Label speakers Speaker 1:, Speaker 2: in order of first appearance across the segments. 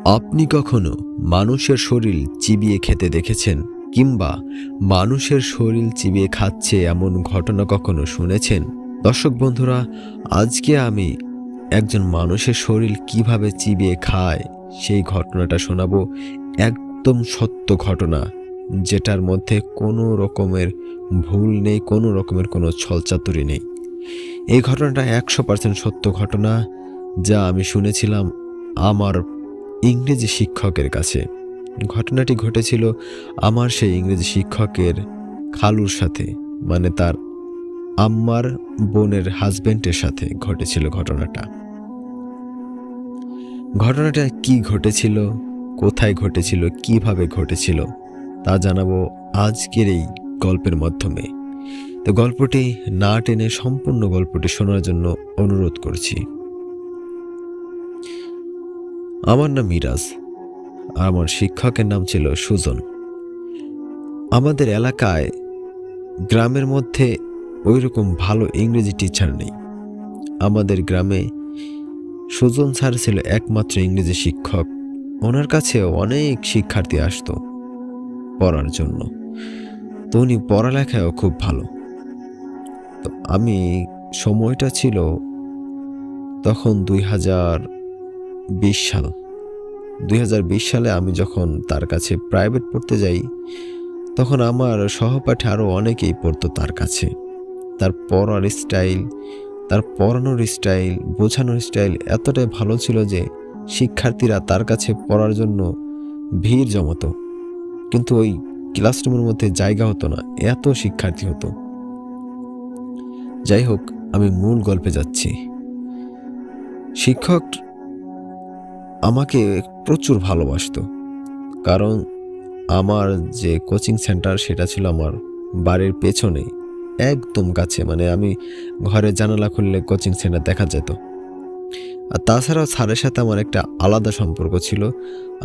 Speaker 1: আপনি কখনো মানুষের শরীর চিবিয়ে খেতে দেখেছেন? কিংবা মানুষের শরীর চিবিয়ে খাচ্ছে এমন ঘটনা কখনো শুনেছেন? দর্শক বন্ধুরা, আজকে আমি একজন মানুষের শরীর কিভাবে চিবিয়ে খায় সেই ঘটনাটা শোনাবো। একদম সত্য ঘটনা, যেটার মধ্যে কোনো রকমের ভুল নেই, কোনো রকমের কোনো ছলচাতুরি নেই। এই ঘটনাটা 100% সত্য ঘটনা, যা আমি শুনেছিলাম আমার ইংরেজি শিক্ষকের কাছে। ঘটনাটি ঘটেছিল আমার সেই ইংরেজি শিক্ষকের খালুর সাথে, মানে তার আম্মার বোনের হাজবেন্ডের সাথে ঘটেছিল ঘটনাটা। ঘটনাটা কি ঘটেছিল, কোথায় ঘটেছিল, কিভাবে ঘটেছিল তা জানাবো আজকের এই গল্পের মাধ্যমে। তো গল্পটি না টেনে সম্পূর্ণ গল্পটি শোনার জন্য অনুরোধ করছি। আমার নাম মিরাজ, আর আমার শিক্ষকের নাম ছিল সুজন। আমাদের এলাকায় গ্রামের মধ্যে ওইরকম ভালো ইংরেজি টিচার নেই। আমাদের গ্রামে সুজন স্যার ছিল একমাত্র ইংরেজি শিক্ষক। ওনার কাছে অনেক শিক্ষার্থী আসতো পড়ার জন্য। তো উনি পড়ালেখায়ও খুব ভালো। তো আমি, সময়টা ছিল তখন 2020 সাল। 2020 সালে আমি যখন তার কাছে প্রাইভেট পড়তে যাই, তখন আমার সহপাঠী আরও অনেকেই পড়তো তার কাছে। তার পড়ার স্টাইল, তার পড়ানোর স্টাইল, বোঝানোর স্টাইল এতটাই ভালো ছিল যে শিক্ষার্থীরা তার কাছে পড়ার জন্য ভিড় জমাতো। কিন্তু ওই ক্লাসরুমের মধ্যে জায়গা হতো না, এত শিক্ষার্থী হতো। যাই হোক, আমি মূল গল্পে যাচ্ছি। শিক্ষক আমাকে প্রচুর ভালোবাসতো, কারণ আমার যে কোচিং সেন্টার সেটা ছিল আমার বাড়ির পেছনে, একদম কাছে। মানে আমি ঘরের জানালা খুললে কোচিং সেন্টার দেখা যেত। আর তাছাড়াও স্যারের সাথে আমার একটা আলাদা সম্পর্ক ছিল।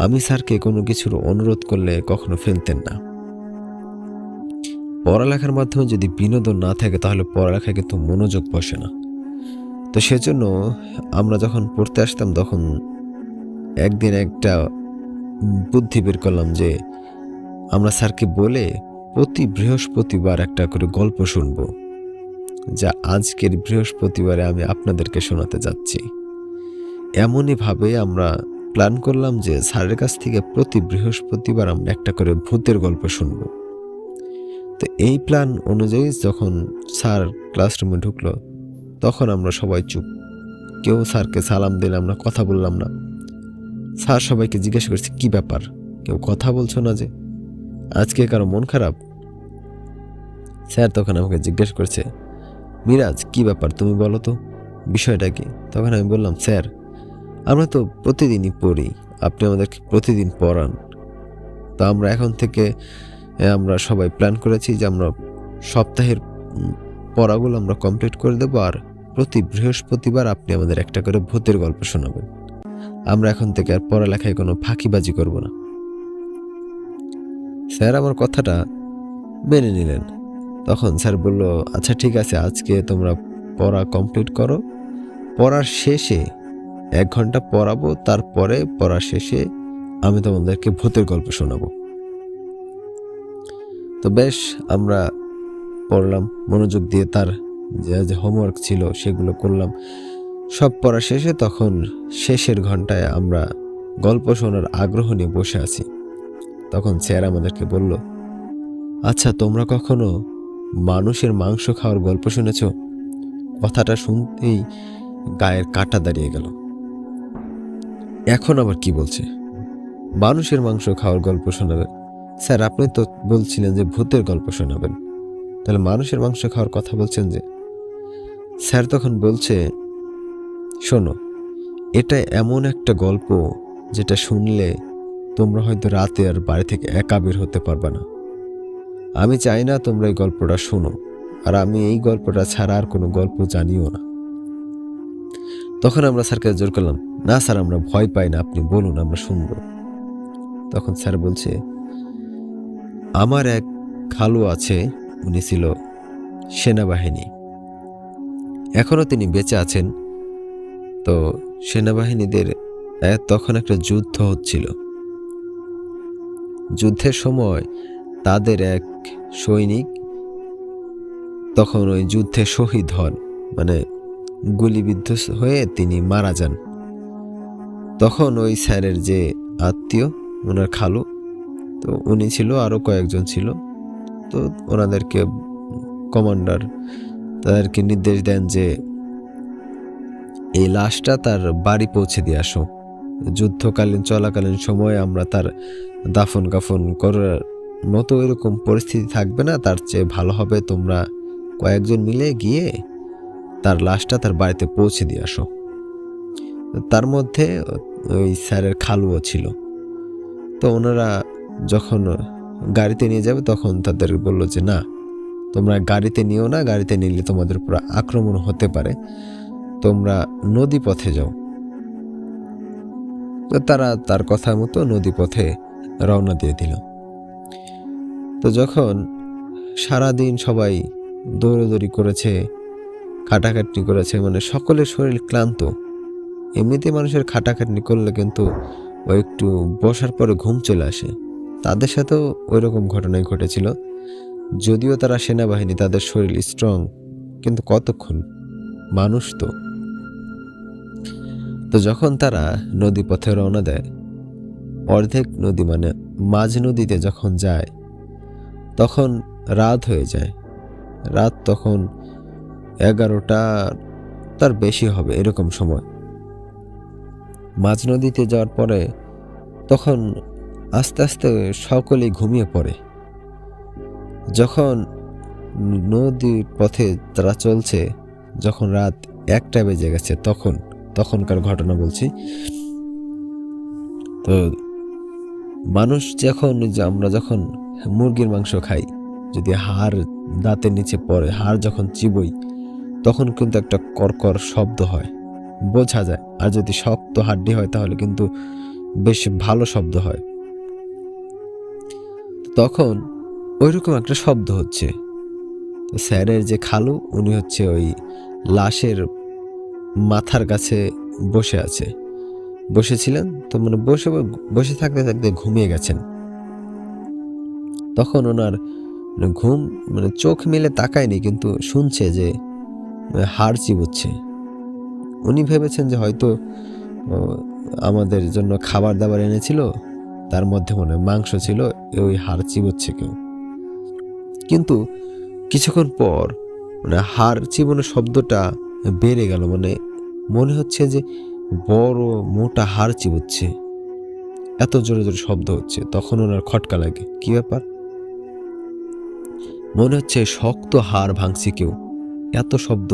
Speaker 1: আমি স্যারকে কোনো কিছুর অনুরোধ করলে কখনো ফেলতেন না। পড়ালেখার মাধ্যমে যদি বিনোদন না থাকে তাহলে পড়ালেখায় কিন্তু মনোযোগ বসে না। তো সেজন্য আমরা যখন পড়তে আসতাম, তখন একদিন একটা বুদ্ধি বের করলাম যে আমরা স্যারকে বলে প্রতি বৃহস্পতিবার একটা করে গল্প শুনবো, যা আজকের বৃহস্পতিবারে আমি আপনাদেরকে শোনাতে যাচ্ছি। এমনই ভাবে আমরা প্ল্যান করলাম যে স্যারের কাছ থেকে প্রতি বৃহস্পতিবার আমরা একটা করে ভূতের গল্প শুনব। তো এই প্ল্যান অনুযায়ী যখন স্যার ক্লাসরুমে ঢুকলো, তখন আমরা সবাই চুপ। কেউ স্যারকে সালাম দিলাম না, কথা বললাম না। স্যার সবাইকে জিজ্ঞাসা করছে, কি ব্যাপার, কেউ কথা বলছো না যে? আজকে কারো মন খারাপ? স্যার তখন আমাকে জিজ্ঞেস করছে, মিরাজ কি ব্যাপার, তুমি বলো তো বিষয়টা কি? তখন আমি বললাম, স্যার আমরা তো প্রতিদিনই পড়ি, আপনি আমাদেরকে প্রতিদিন পড়ান। তো আমরা এখন থেকে আমরা সবাই প্ল্যান করেছি যে আমরা সপ্তাহের পড়াগুলো আমরা কমপ্লিট করে দেবো, আর প্রতি বৃহস্পতিবার আপনি আমাদের একটা করে ভূতের গল্প শোনাবেন। আমরা এখন থেকে আর পড়ালেখায় কোনো ফাঁকিবাজি করব না। স্যার আমার কথাটা মেনে নিলেন। তখন স্যার বলল, আচ্ছা ঠিক আছে, আজকে তোমরা পড়া কমপ্লিট করো। পড়ার শেষে 1 ঘন্টা পড়াবো, তারপরে পড়ার শেষে আমি তোমাদেরকে ভূতের গল্প শোনাবো। তো বেশ, আমরা পড়লাম মনোযোগ দিয়ে, তার যে হোমওয়ার্ক ছিল সেগুলো করলাম। সব পড়া শেষে তখন শেষের ঘন্টায় আমরা গল্প শোনার আগ্রহ নিয়ে বসে আছি। তখন স্যার আমাদেরকে বলল, আচ্ছা তোমরা কখনো মানুষের মাংস খাওয়ার গল্প শুনেছ? কথাটা শুনতেই গায়ের কাঁটা দাঁড়িয়ে গেল। এখন আবার কি বলছে, মানুষের মাংস খাওয়ার গল্প শোনাবে? স্যার আপনি তো বলছিলেন যে ভূতের গল্প শোনাবেন, তাহলে মানুষের মাংস খাওয়ার কথা বলছেন যে? স্যার তখন বলছে, শোনো, এটা এমন একটা গল্প যেটা শুনলে তোমরা হয়তো রাতে আর বাড়ি থেকে একা বের হতে পারবে না। আমি চাই না তোমরা এই গল্পটা শোনো, আর আমি এই গল্পটা ছাড়া আর কোনো গল্প জানিও না। তখন আমরা স্যারকে জোর করলাম, না স্যার আমরা ভয় পাই না, আপনি বলুন, আমরা শুনব। তখন স্যার বলছে, আমার এক খালু আছে, উনি ছিল সেনাবাহিনী, এখনো তিনি বেঁচে আছেন। তো সেনাবাহিনীদের তখন একটা যুদ্ধ হচ্ছিল। যুদ্ধের সময় তাদের এক সৈনিক তখন ওই যুদ্ধে শহীদ হন, মানে গুলিবিদ্ধ হয়ে তিনি মারা যান। তখন ওই স্যারের যে আত্মীয়, ওনার খালু, তো উনি ছিল, আরও কয়েকজন ছিল। তো ওনাদেরকে কমান্ডার তাদেরকে নির্দেশ দেন যে এই লাশটা তার বাড়ি পৌঁছে দিয়ে আসো। যুদ্ধকালীন চলাকালীন সময়ে আমরা তার দাফন কাফন করার মতো এরকম পরিস্থিতি থাকবে না, তার চেয়ে ভালো হবে তোমরা কয়েকজন মিলে গিয়ে তার লাশটা তার বাড়িতে পৌঁছে দিয়ে আসো। তার মধ্যে ওই স্যারের খালুও ছিল। তো ওনারা যখন গাড়িতে নিয়ে যাবে তখন তাদের বলল যে না, তোমরা গাড়িতে নিও না, গাড়িতে নিলে তোমাদের উপর আক্রমণ হতে পারে, তোমরা নদী পথে যাও। তো তারা তার কথা মতো নদী পথে রওনা দিয়ে দিল। তো যখন সারাদিন সবাই দৌড়দৌড়ি করেছে, খাটাখাটনি করেছে, মানে সকলের শরীর ক্লান্ত। এমনিতে মানুষের খাটাখাটনি করলে কিন্তু ও একটু বসার পরে ঘুম চলে আসে। তাদের সাথেও ওই রকম ঘটনাই ঘটেছিল। যদিও তারা সেনাবাহিনী, তাদের শরীর স্ট্রং, কিন্তু কতক্ষণ, মানুষ তো। তো যখন তারা নদী পথে রওনা দেয়, অর্ধেক নদী মানে মাঝ নদীতে যখন যায় তখন রাত হয়ে যায়। রাত তখন 11টা তার বেশি হবে এরকম সময়। মাঝ নদীতে যাওয়ার পরে তখন আস্তে আস্তে সকলেই ঘুমিয়ে পড়ে। যখন নদীর পথে তারা চলছে, যখন রাত 1টা বেজে গেছে, তখনকার ঘটনা বলছি। তো মানুষ আমরা যখন মুরগির মাংস খাই, যদি হাড় দাঁতের নিচে পড়ে, হাড় যখন চিবোই, তখন কিন্তু একটা কর্কর শব্দ হয়, বোঝা যায়। আর যদি শক্ত হাড্ডি হয় তাহলে কিন্তু বেশ ভালো শব্দ হয়। তখন ওইরকম একটা শব্দ হচ্ছে। তো স্যারের যে খালু, উনি হচ্ছে ওই লাশের মাথার কাছে বসেছিলেন। তো মানে বসে থাকতে থাকতে ঘুমিয়ে গেছেন। তখন ওনার ঘুম, মানে চোখ মেলে তাকায়নি, কিন্তু শুনছে যে হাড় চিবোচ্ছে। উনি ভেবেছেন যে হয়তো আমাদের জন্য খাবার দাবার এনেছিল, তার মধ্যে মনে হয় মাংস ছিল, ওই হাড় চিবোচ্ছে কেউ। কিন্তু কিছুক্ষণ পর মানে হাড় চিবোনোর শব্দটা বেড়ে গেল, মানে মনে হচ্ছে যে বড় মোটা হাড় চিবোচ্ছে, এত জোরে জোরে শব্দ হচ্ছে। তখন ওনার খটকা লাগে, কি ব্যাপার, মনে হচ্ছে শক্ত হাড় ভাঙছে কেউ, এত শব্দ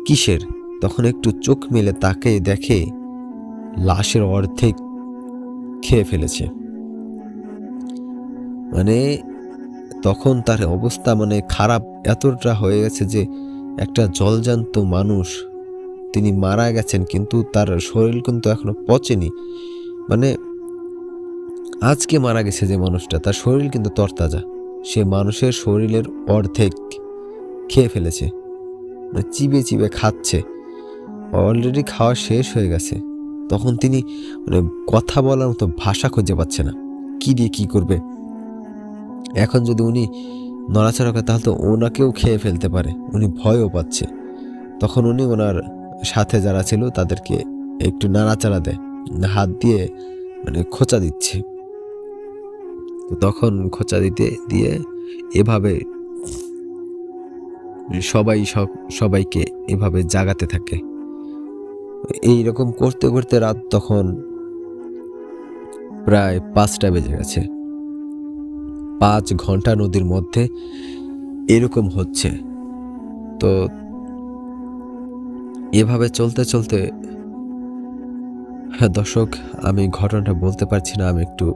Speaker 1: কিসের? তখন একটু চোখ মেলে তাকে দেখে লাশের অর্ধেক খেয়ে ফেলেছে। মানে তখন তার অবস্থা মানে খারাপ এতটা হয়ে গেছে যে একটা জলজান্ত মানুষ, তিনি মারা গেছেন, কিন্তু তার শরীর কিন্তু এখনো পচেনি। মানে আজকে মারা গেছে যে মানুষটা, তার শরীর কিন্তু তরতাজা। সে মানুষের শরীরের অর্ধেক খেয়ে ফেলেছে, মানে চিবে চিবে খাচ্ছে, অলরেডি খাওয়া শেষ হয়ে গেছে। তখন তিনি মানে কথা বলার মতো ভাষা খুঁজে পাচ্ছে না, কি দিয়ে কি করবে। এখন যদি উনি নড়াচড়া করে তাহলে তো ওনাকেও খেয়ে ফেলতে পারে, উনি ভয়ও পাচ্ছে। তখন উনি ওনার সাথে যারা ছিল তাদেরকে একটু নাড়াচাড়া দেয়, হাত দিয়ে মানে খোঁচা দিচ্ছে। তো তখন খোঁচা দিতে দিয়ে এভাবে সবাইকে এভাবে জাগাতে থাকে। এইরকম করতে করতে রাত তখন প্রায় 5টা বেজে গেছে। 5 ঘন্টা নদীর মধ্যে এরকম হচ্ছে। তো এভাবে চলতে চলতে, হ্যাঁ দর্শক, আমি ঘটনাটা বলতে পারছি না, আমি একটু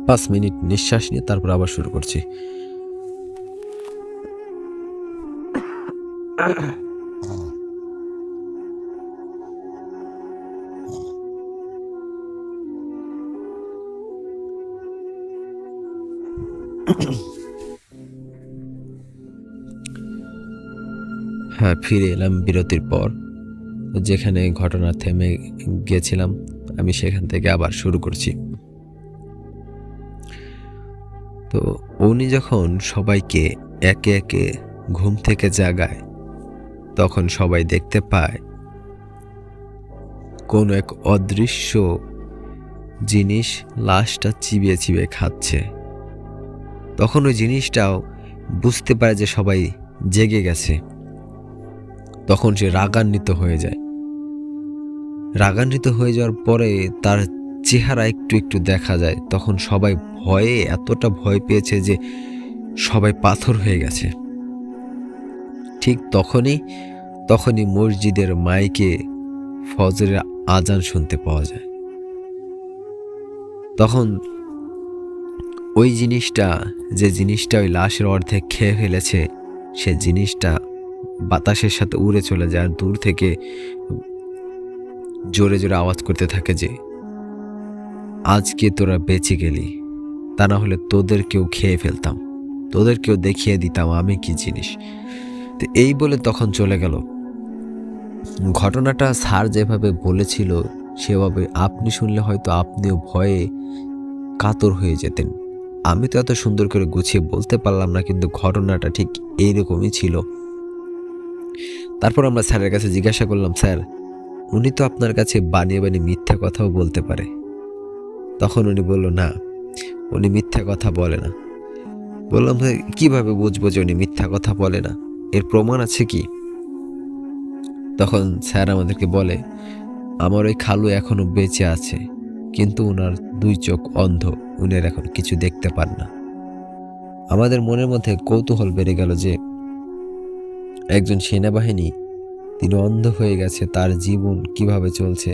Speaker 1: 5 মিনিট নিঃশ্বাস নিয়ে তারপর আবার শুরু করছি। হ্যাঁ, ফিরে এলাম বিরতির পর। যেখানে ঘটনা থেমে গিয়েছিলাম আমি সেখান থেকে আবার শুরু করছি। তো উনি যখন সবাইকে একে একে ঘুম থেকে জাগায় তখন সবাই দেখতে পায় কোন এক অদৃশ্য জিনিস লাশটা চিবিয়ে চিবিয়ে খাচ্ছে। তখন ওই জিনিসটাও বুঝতে পারে যে সবাই জেগে গেছে। তখন সে রাগান্বিত হয়ে যায়। রাগান্বিত হয়ে যাওয়ার পরে তার চেহারা একটু একটু দেখা যায়। তখন সবাই ভয়ে এতটা ভয় পেয়েছে যে সবাই পাথর হয়ে গেছে। ঠিক তখনই মসজিদের মাইকে ফজরের আজান শুনতে পাওয়া যায়। তখন ওই জিনিসটা, যে জিনিসটা ওই লাশের অর্ধেক খেয়ে ফেলেছে, সে জিনিসটা বাতাসের সাথে উড়ে চলে যায় আর দূর থেকে জোরে জোরে আওয়াজ করতে থাকে যে আজকে তোরা বেঁচে গেলি, তা না হলে তোদেরকেও খেয়ে ফেলতাম, তোদেরকেও দেখিয়ে দিতাম আমি কি জিনিস। তো এই বলে তখন চলে গেল। ঘটনাটা স্যার যেভাবে বলেছিল সেভাবে আপনি শুনলে হয়তো আপনিও ভয়ে কাতর হয়ে যেতেন। আমি তো এত সুন্দর করে গুছিয়ে বলতে পারলাম না, কিন্তু ঘটনাটা ঠিক এইরকমই ছিল। তারপর আমরা স্যারের কাছে জিজ্ঞাসা করলাম, স্যার উনি তো আপনার কাছে বানিয়ে বানিয়ে মিথ্যা কথাও বলতে পারে। তখন উনি বলল, না, উনি মিথ্যা কথা বলে না। বললাম, কিভাবে বুঝবো যে উনি মিথ্যা কথা বলে না, এর প্রমাণ আছে কি? তখন স্যার আমাদেরকে বলে, আমার ওই খালু এখনো বেঁচে আছে, কিন্তু ওনার 2 চোখ অন্ধ, উনি এখন কিছু দেখতে পান না। আমাদের মনের মধ্যে কৌতূহল বেড়ে গেল যে একজন সেনাবাহিনী, তিনি অন্ধ হয়ে গেছে, তার জীবন কিভাবে চলছে।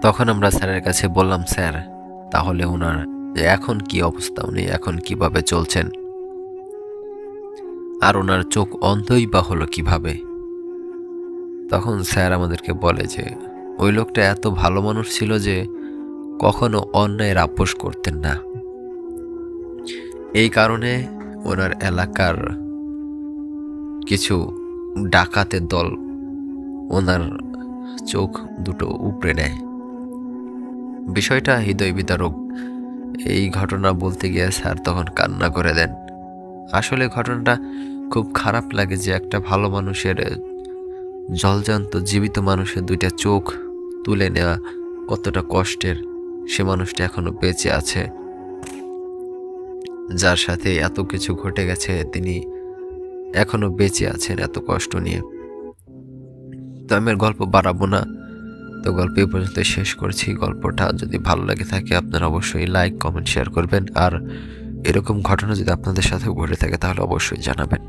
Speaker 1: তখন আমরা স্যারের কাছে বললাম, স্যার তাহলে ওনার এখন কি অবস্থা, উনি এখন কিভাবে চলছেন, আর ওনার চোখ অন্ধই বা হলো কিভাবে? তখন স্যার আমাদেরকে বলে যে ওই লোকটা এত ভালো মানুষ ছিল যে কখনো অন্যায়ের আপোষ করতেন না। এই কারণে ওনার এলাকার কিছু ডাকাতের দল ওনার চোখ দুটো উপড়ে নেয়। বিষয়টা হৃদয় বিদারক। এই ঘটনা বলতে গিয়ে স্যার তখন কান্না করে দেন। আসলে ঘটনাটা খুব খারাপ লাগে যে একটা ভালো মানুষের, জলজান্ত জীবিত মানুষের 2টা চোখ তুলে নেওয়া কতটা কষ্টের। সে মানুষটা এখনো বেঁচে আছে, যার সাথে এত কিছু ঘটে গেছে, তিনি এখনো বেঁচে আছেন এত কষ্ট নিয়ে। তো আমি আর গল্প বাড়াবো না, তো গল্প এই পর্যন্ত শেষ করছি। গল্পটা যদি ভালো লাগে থাকে আপনারা অবশ্যই লাইক, কমেন্ট, শেয়ার করবেন। আর এরকম ঘটনা যদি আপনাদের সাথে ঘটে থাকে তাহলে অবশ্যই জানাবেন।